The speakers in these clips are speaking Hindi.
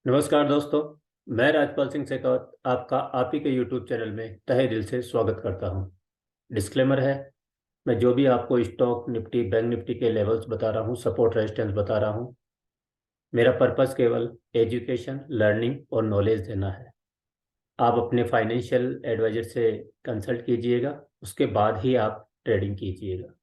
नमस्कार दोस्तों। मैं राजपाल सिंह शेखावत आपका आप ही के यूट्यूब चैनल में तहे दिल से स्वागत करता हूं। डिस्क्लेमर है, मैं जो भी आपको स्टॉक निफ्टी बैंक निफ्टी के लेवल्स बता रहा हूं, सपोर्ट रेजिस्टेंस बता रहा हूं, मेरा पर्पस केवल एजुकेशन लर्निंग और नॉलेज देना है। आप अपने फाइनेंशियल एडवाइजर से कंसल्ट कीजिएगा, उसके बाद ही आप ट्रेडिंग कीजिएगा।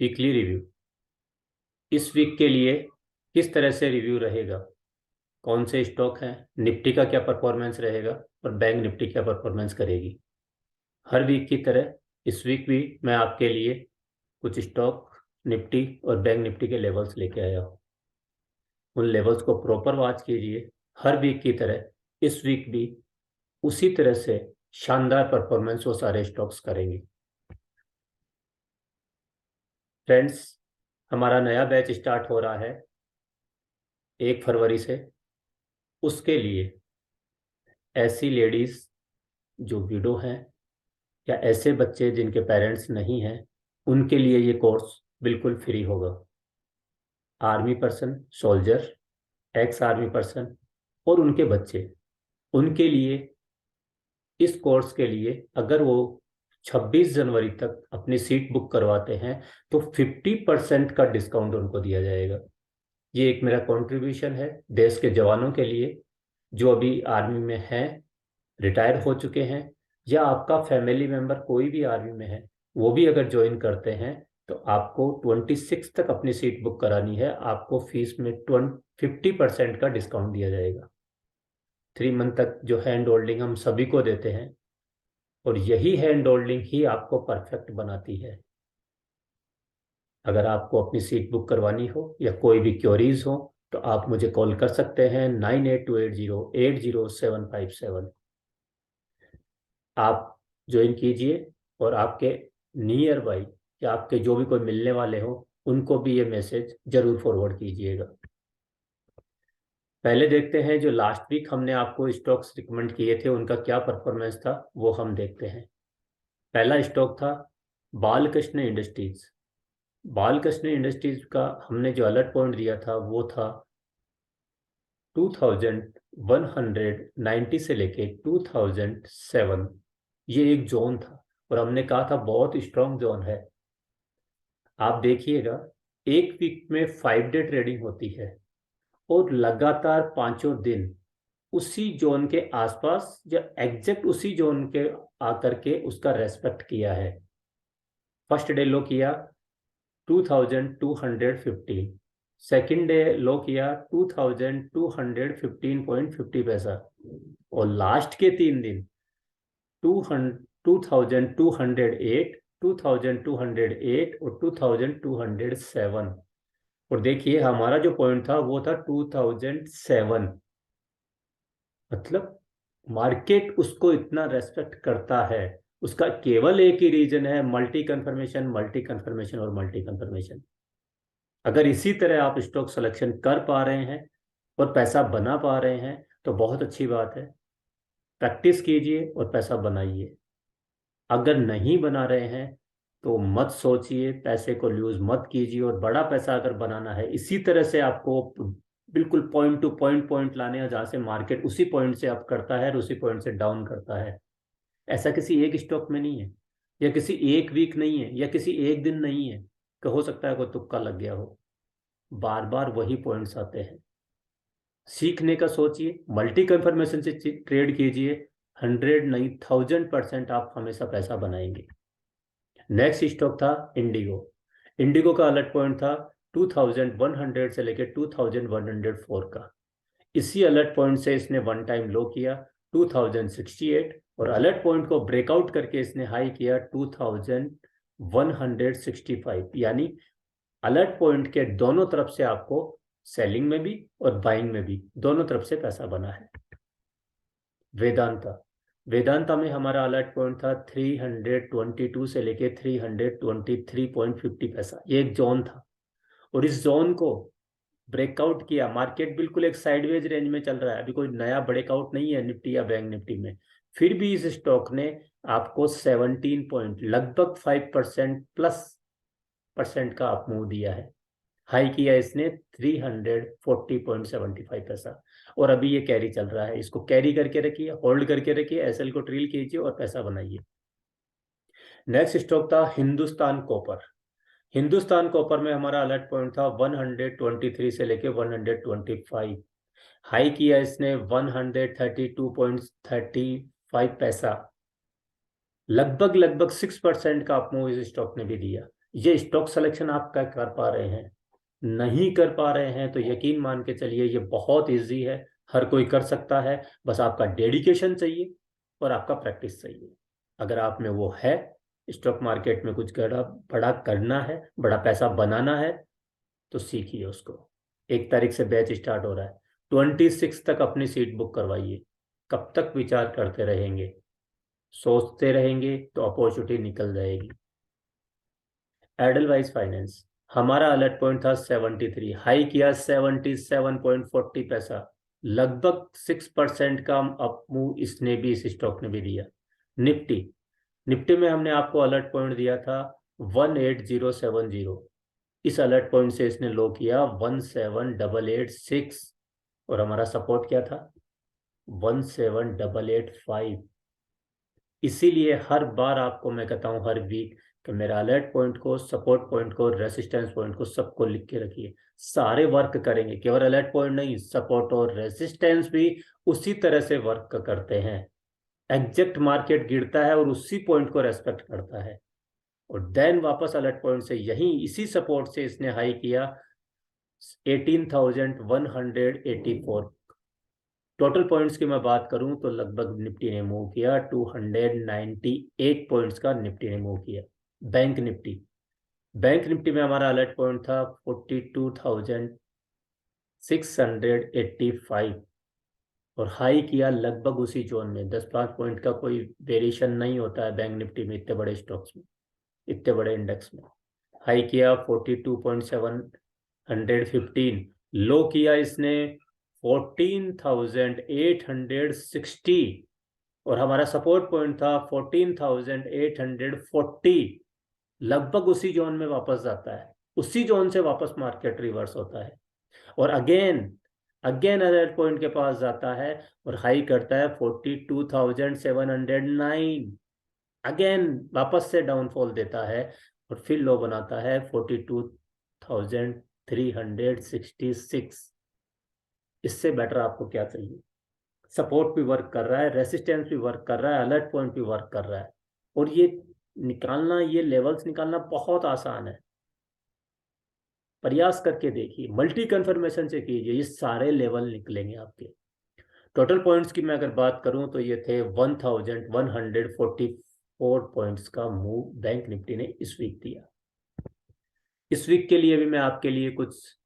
Weekly review. इस वीक के लिए किस तरह से रिव्यू रहेगा, कौन से स्टॉक हैं, निफ्टी का क्या परफॉर्मेंस रहेगा और बैंक निफ्टी क्या परफॉर्मेंस करेगी। हर वीक की तरह इस वीक भी मैं आपके लिए कुछ स्टॉक निफ्टी और बैंक निफ्टी के लेवल्स लेके आया हूँ। उन लेवल्स को प्रॉपर वॉच कीजिए। हर वीक की तरह इस वीक भी उसी तरह से शानदार परफॉर्मेंस वो सारे स्टॉक्स करेंगे। फ्रेंड्स, हमारा नया बैच स्टार्ट हो रहा है 1 फरवरी से। उसके लिए ऐसी लेडीज जो विडो हैं या ऐसे बच्चे जिनके पेरेंट्स नहीं हैं, उनके लिए ये कोर्स बिल्कुल फ्री होगा। Army person, soldier, ex army person और उनके बच्चे, उनके लिए इस कोर्स के लिए अगर वो 26 जनवरी तक अपनी सीट बुक करवाते हैं तो 50% का डिस्काउंट उनको दिया जाएगा। ये एक मेरा कंट्रीब्यूशन है देश के जवानों के लिए जो अभी आर्मी में हैं, रिटायर हो चुके हैं, या आपका फैमिली मेंबर कोई भी आर्मी में है, वो भी अगर ज्वाइन करते हैं तो आपको 26 तक अपनी सीट बुक करानी है। आपको फीस में 50% का डिस्काउंट दिया जाएगा। 3 मंथ तक जो हैंड होल्डिंग हम सभी को देते हैं, और यही हैंड होल्डिंग ही आपको परफेक्ट बनाती है। अगर आपको अपनी सीट बुक करवानी हो या कोई भी क्वेरीज हो तो आप मुझे कॉल कर सकते हैं 9828080757। आप ज्वाइन कीजिए और आपके नियर बाई या आपके जो भी कोई मिलने वाले हो उनको भी ये मैसेज जरूर फॉरवर्ड कीजिएगा। पहले देखते हैं जो लास्ट वीक हमने आपको स्टॉक्स रिकमेंड किए थे उनका क्या परफॉर्मेंस था, वो हम देखते हैं। पहला स्टॉक था बालकृष्ण इंडस्ट्रीज। बालकृष्ण इंडस्ट्रीज का हमने जो अलर्ट पॉइंट दिया था वो था 2190 से लेके 2007। ये एक जोन था और हमने कहा था बहुत स्ट्रांग जोन है। आप देखिएगा, एक वीक में 5 डे ट्रेडिंग होती है और लगातार पांचों दिन उसी जोन के आसपास या एग्जैक्ट उसी जोन के आकर के उसका रेस्पेक्ट किया है। फर्स्ट डे लो किया 2215, सेकेंड डे लो किया 2215.50 पैसा, और लास्ट के 3 दिन 2208, 2208 और 2207। और देखिए हमारा जो पॉइंट था वो था 2007। मतलब मार्केट उसको इतना रेस्पेक्ट करता है, उसका केवल एक ही रीजन है, मल्टी कंफर्मेशन, मल्टी कंफर्मेशन और मल्टी कंफर्मेशन। अगर इसी तरह आप स्टॉक सिलेक्शन कर पा रहे हैं और पैसा बना पा रहे हैं तो बहुत अच्छी बात है। प्रैक्टिस कीजिए और पैसा बनाइए। अगर नहीं बना रहे हैं तो मत सोचिए, पैसे को लूज मत कीजिए। और बड़ा पैसा अगर बनाना है, इसी तरह से आपको बिल्कुल पॉइंट टू पॉइंट लाने हैं जहाँ से मार्केट उसी पॉइंट से अप करता है और उसी पॉइंट से डाउन करता है। ऐसा किसी एक स्टॉक में नहीं है, या किसी एक वीक नहीं है, या किसी एक दिन नहीं है कि हो सकता है कोई तुक्का लग गया हो। बार बार वही पॉइंट्स आते हैं। सीखने का सोचिए, मल्टी कंफर्मेशन से ट्रेड कीजिए। 100 नहीं 1000% आप हमेशा पैसा बनाएंगे। नेक्स्ट स्टॉक था इंडिगो। इंडिगो का अलर्ट पॉइंट था 2100 से लेकर 2104 का। इसी अलर्ट पॉइंट से इसने वन टाइम लो किया 2068, और अलर्ट पॉइंट को ब्रेकआउट करके इसने हाई किया 2165। यानी अलर्ट पॉइंट के दोनों तरफ से आपको सेलिंग में भी और बाइंग में भी दोनों तरफ से पैसा बना है। वेदांता। वेदांता में हमारा अलर्ट पॉइंट था 322 से लेके 323.50 पैसा। ये एक जोन था और इस जोन को ब्रेकआउट किया। मार्केट बिल्कुल एक साइडवेज रेंज में चल रहा है, अभी कोई नया ब्रेकआउट नहीं है निफ्टी या बैंक निफ्टी में। फिर भी इस स्टॉक ने आपको 17 पॉइंट, लगभग 5% प्लस परसेंट का अप मूव दिया है। हाई किया इसने 340.75 पैसा, और अभी ये कैरी चल रहा है। इसको कैरी करके रखिए, होल्ड करके रखिए, एसएल को ट्रिल कीजिए और पैसा बनाइए। नेक्स्ट स्टॉक था हिंदुस्तान कॉपर। हिंदुस्तान कॉपर में हमारा अलर्ट पॉइंट था 123 से लेके 125। हाई किया इसने 132.35 पैसा, लगभग लगभग 6% का अपमूव इस स्टॉक ने भी दिया। ये स्टॉक सिलेक्शन आप क्या कर पा रहे हैं? नहीं कर पा रहे हैं तो यकीन मान के चलिए ये बहुत इजी है, हर कोई कर सकता है। बस आपका डेडिकेशन चाहिए और आपका प्रैक्टिस चाहिए। अगर आप में वो है, स्टॉक मार्केट में कुछ बड़ा बड़ा करना है, बड़ा पैसा बनाना है, तो सीखिए उसको। 1 तारीख से बैच स्टार्ट हो रहा है, 26 तक अपनी सीट बुक करवाइए। कब तक विचार करते रहेंगे, सोचते रहेंगे तो अपॉर्चुनिटी निकल जाएगी। एडलवाइज फाइनेंस, हमारा अलर्ट पॉइंट था 73, हाई किया 77.40 पैसा, लगभग 6% का अप मूव इसने भी, इस स्टॉक ने भी दिया। निफ्टी, निफ्टी में हमने आपको अलर्ट पॉइंट दिया था 18070, इस अलर्ट पॉइंट से इसने लो किया 17886, और हमारा सपोर्ट क्या था 17885। इसीलिए हर बार आपको मैं कहता हूं हर वीक कि मेरा अलर्ट पॉइंट को, सपोर्ट पॉइंट को, रेसिस्टेंस पॉइंट को, सबको लिख के रखिए। सारे वर्क करेंगे, केवल अलर्ट पॉइंट नहीं, सपोर्ट और रेसिस्टेंस भी उसी तरह से वर्क करते हैं। एग्जैक्ट मार्केट गिरता है और उसी पॉइंट को रेस्पेक्ट करता है, और देन वापस अलर्ट पॉइंट से यहीं इसी सपोर्ट से इसने हाई किया 18,184। टोटल पॉइंट्स की मैं बात करूं तो लगभग निफ्टी ने मूव किया 298 पॉइंट्स का, निफ्टी ने मूव किया। बैंक निफ्टी, बैंक निफ्टी में हमारा अलर्ट पॉइंट था 42,685, और हाई किया लगभग उसी जोन में। 10-5 पॉइंट का कोई वेरिएशन नहीं होता है बैंक निफ्टी में, इतने बड़े स्टॉक्स में, इतने बड़े इंडेक्स में। हाई किया 42.715, लो किया इसने 14,860, और हमारा सपोर्ट पॉइंट था 14,840। लगभग उसी जोन में वापस जाता है, उसी जोन से वापस मार्केट रिवर्स होता है, और अगेन अगेन अलर्ट पॉइंट के पास जाता है और हाई करता है 42,709। अगेन वापस से डाउनफॉल देता है और फिर लो बनाता है 42,366। इससे बेटर आपको क्या चाहिए? सपोर्ट भी वर्क कर रहा है, रेसिस्टेंस भी वर्क कर रहा है, अलर्ट पॉइंट भी वर्क कर रहा है, और ये निकालना, ये लेवल्स निकालना बहुत आसान है। प्रयास करके देखिए, मल्टी कंफर्मेशन से कीजिए, ये सारे लेवल निकलेंगे आपके। टोटल पॉइंट्स की मैं अगर बात करूं तो ये थे 1144 पॉइंट्स का मूव बैंक निफ्टी ने इस वीक दिया। इस वीक के लिए भी मैं आपके लिए कुछ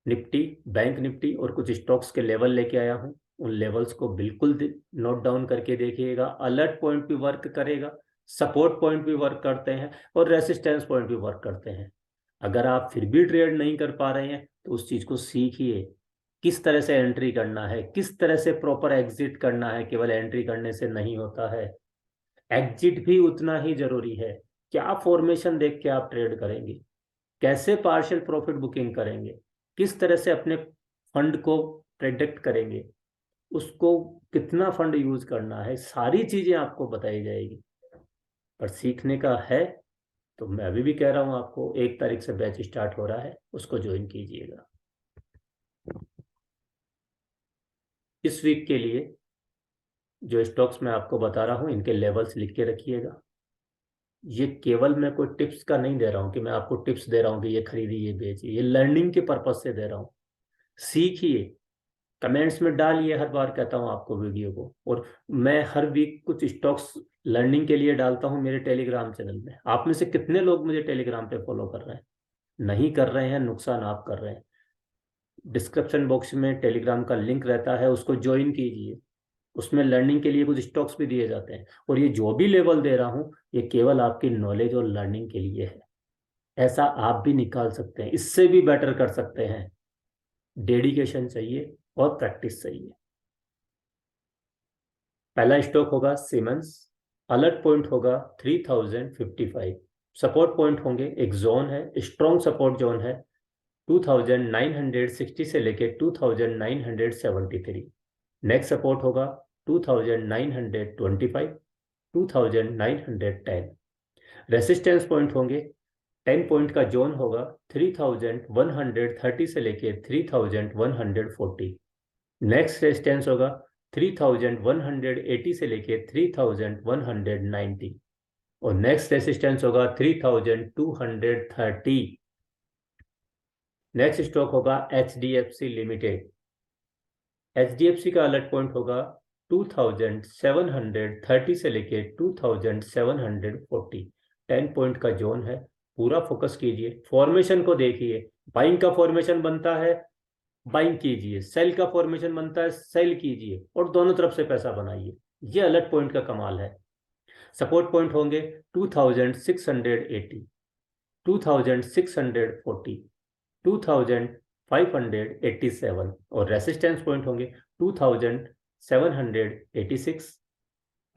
निफ्टी, बैंक निफ्टी और कुछ स्टॉक्स के लेवल लेके आया हूं। उन लेवल्स को बिल्कुल नोट डाउन करके देखिएगा। अलर्ट पॉइंट भी वर्क करेगा, सपोर्ट पॉइंट भी वर्क करते हैं, और रेसिस्टेंस पॉइंट भी वर्क करते हैं। अगर आप फिर भी ट्रेड नहीं कर पा रहे हैं तो उस चीज को सीखिए, किस तरह से एंट्री करना है, किस तरह से प्रॉपर एग्जिट करना है। केवल एंट्री करने से नहीं होता है, एग्जिट भी उतना ही जरूरी है। क्या फॉर्मेशन देख के आप ट्रेड करेंगे, कैसे पार्शियल प्रॉफिट बुकिंग करेंगे, किस तरह से अपने फंड को प्रेडिक्ट करेंगे, उसको कितना फंड यूज करना है, सारी चीजें आपको बताई जाएगी। पर सीखने का है तो मैं अभी भी कह रहा हूं आपको, 1 तारीख से बैच स्टार्ट हो रहा है, उसको ज्वाइन कीजिएगा। इस वीक के लिए जो स्टॉक्स मैं आपको बता रहा हूं, इनके लेवल्स लिख के रखिएगा। ये केवल मैं कोई टिप्स का नहीं दे रहा हूं कि मैं आपको टिप्स दे रहा हूं कि ये खरीदिए, ये बेचिए, ये लर्निंग के पर्पज से दे रहा हूं। सीखिए, कमेंट्स में डालिए, हर बार कहता हूं आपको वीडियो को। और मैं हर वीक कुछ स्टॉक्स लर्निंग के लिए डालता हूं मेरे टेलीग्राम चैनल में। आप में से कितने लोग मुझे टेलीग्राम पे फॉलो कर रहे हैं? नहीं कर रहे हैं, नुकसान आप कर रहे हैं। डिस्क्रिप्शन बॉक्स में टेलीग्राम का लिंक रहता है, उसको ज्वाइन कीजिए। उसमें लर्निंग के लिए कुछ स्टॉक्स भी दिए जाते हैं, और ये जो भी लेवल दे रहा हूं ये केवल आपकी नॉलेज और लर्निंग के लिए है। ऐसा आप भी निकाल सकते हैं, इससे भी बेटर कर सकते हैं। डेडिकेशन चाहिए और प्रैक्टिस चाहिए। पहला स्टॉक होगा सीमेंस, अलर्ट पॉइंट होगा 3055, सपोर्ट पॉइंट होंगे, एक जोन है, स्ट्रॉन्ग सपोर्ट जोन है 2960 से लेके 2973। नेक्स्ट सपोर्ट होगा 2925, 2910। रेसिस्टेंस पॉइंट होंगे 10 पॉइंट का जोन होगा 3130 से लेके 3140। नेक्स्ट रेजिस्टेंस होगा 3180 से लेके 3190 और नेक्स्ट रेजिस्टेंस होगा 3230। नेक्स्ट स्टॉक होगा HDFC लिमिटेड। HDFC का अलर्ट पॉइंट होगा 2730 से लेके 2740। 10 पॉइंट का जोन है, पूरा फोकस कीजिए, फॉर्मेशन को देखिए। बाइंग का फॉर्मेशन बनता है, बाइंग कीजिए, सेल का फॉर्मेशन बनता है, सेल कीजिए और दोनों तरफ से पैसा बनाइए। ये अलर्ट पॉइंट का कमाल है। सपोर्ट पॉइंट होंगे 2680, 2640, 2587 और रेसिस्टेंस पॉइंट होंगे 2786,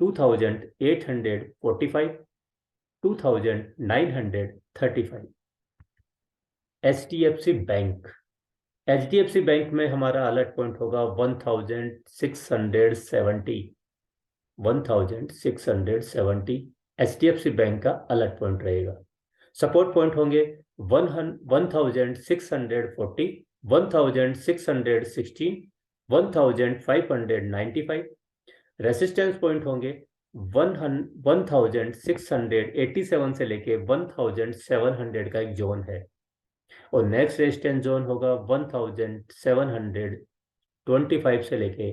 2845, 2935। HDFC bank. HDFC बैंक में हमारा अलर्ट पॉइंट होगा 1670, 1670 HDFC बैंक का अलर्ट पॉइंट रहेगा। सपोर्ट पॉइंट होंगे 1640, 1616, 1595। रेसिस्टेंस पॉइंट होंगे 1687 से लेके 1700 का एक जोन है और नेक्स्ट रेजिस्टेंस जोन होगा 1725 से लेके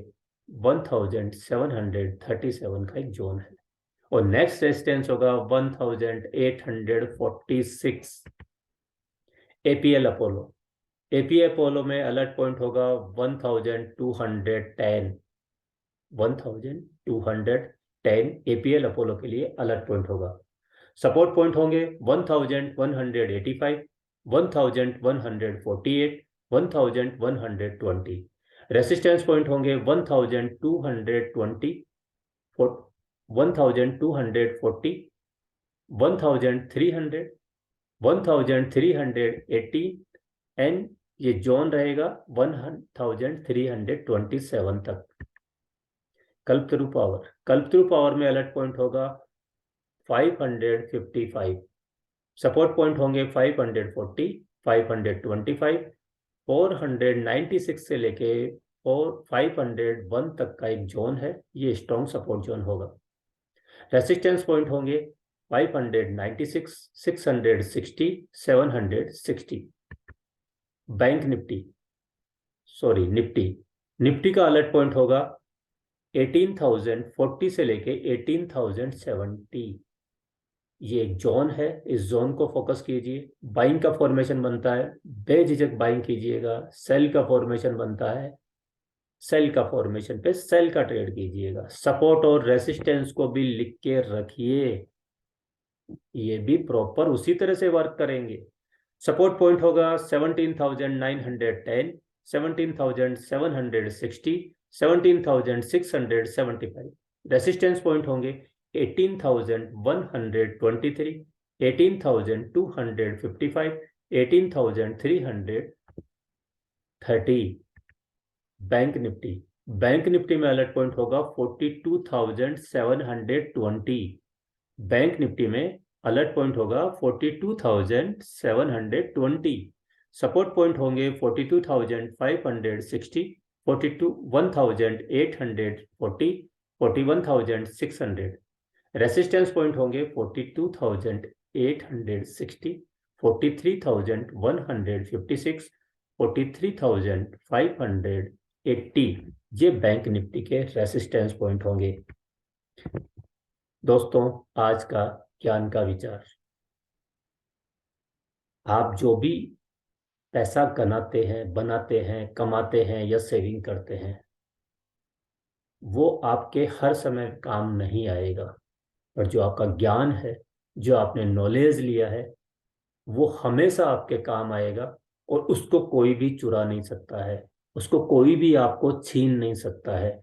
1737 का एक जोन है और नेक्स्ट रेजिस्टेंस होगा 1846। APL Apollo. APL अपोलो में अलर्ट पॉइंट होगा 1210, 1210 APL अपोलो के लिए अलर्ट पॉइंट होगा। सपोर्ट पॉइंट होंगे 1185, 1148, 1120। रेसिस्टेंस पॉइंट होंगे 1220, 1240, 1300, 1380 एंड ये जोन रहेगा 1327 तक। कल्पतरु पावर। कल्पतरु पावर में अलर्ट पॉइंट होगा 555। सपोर्ट पॉइंट होंगे 540, 525, 496 से लेके 501 तक का एक जोन है, ये स्ट्रॉन्ग सपोर्ट जोन होगा। रेसिस्टेंस पॉइंट होंगे 596, 660, 760। बैंक निफ्टी का अलर्ट पॉइंट होगा 18,040 से लेके 18,070। ये एक जोन है, इस जोन को फोकस कीजिए। बाइंग का फॉर्मेशन बनता है, बेझिझक बाइंग कीजिएगा। सेल का फॉर्मेशन बनता है, सेल का फॉर्मेशन पे सेल का ट्रेड कीजिएगा। सपोर्ट और रेसिस्टेंस को भी लिख के रखिए, ये भी प्रॉपर उसी तरह से वर्क करेंगे। सपोर्ट पॉइंट होगा 17,910, 17,760, 17,675। रेसिस्टेंस पॉइंट होंगे 18,123, 18,255, 18,330। बैंक निफ्टी में अलर्ट पॉइंट होगा 42,720। बैंक निफ्टी में अलर्ट पॉइंट होगा 42,720। सपोर्ट पॉइंट होंगे 42,560, 1,840, 41,600। रेसिस्टेंस पॉइंट होंगे 42,860, 43,156, 43,580। ये बैंक निफ्टी के रेसिस्टेंस पॉइंट होंगे। दोस्तों, आज का ज्ञान का विचार, आप जो भी पैसा बनाते हैं, कमाते हैं या सेविंग करते हैं, वो आपके हर समय काम नहीं आएगा, पर जो आपका ज्ञान है, जो आपने नॉलेज लिया है, वो हमेशा आपके काम आएगा और उसको कोई भी चुरा नहीं सकता है, उसको कोई भी आपको छीन नहीं सकता है।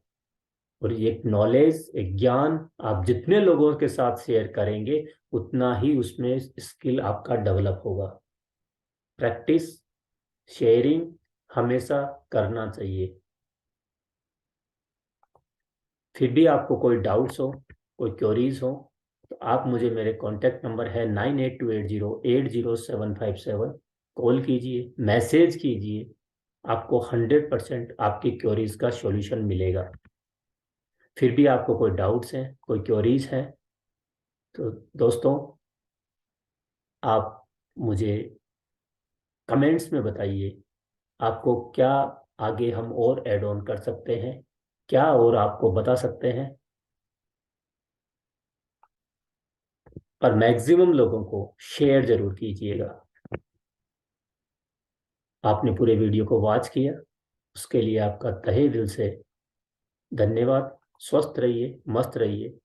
और ये नॉलेज, एक ज्ञान आप जितने लोगों के साथ शेयर करेंगे, उतना ही उसमें स्किल आपका डेवलप होगा। प्रैक्टिस शेयरिंग हमेशा करना चाहिए। फिर भी आपको कोई डाउट्स हो, कोई क्वेरीज हो, तो आप मुझे, मेरे कॉन्टैक्ट नंबर है 9828080757, कॉल कीजिए, मैसेज कीजिए। आपको 100% आपकी क्वेरीज का सॉल्यूशन मिलेगा। फिर भी आपको कोई डाउट्स हैं, कोई क्वेरीज हैं, तो दोस्तों आप मुझे कमेंट्स में बताइए आपको क्या आगे हम और ऐड ऑन कर सकते हैं, क्या और आपको बता सकते हैं। पर मैक्सिमम लोगों को शेयर जरूर कीजिएगा। आपने पूरे वीडियो को वॉच किया, उसके लिए आपका तहे दिल से धन्यवाद। स्वस्थ रहिए, मस्त रहिए।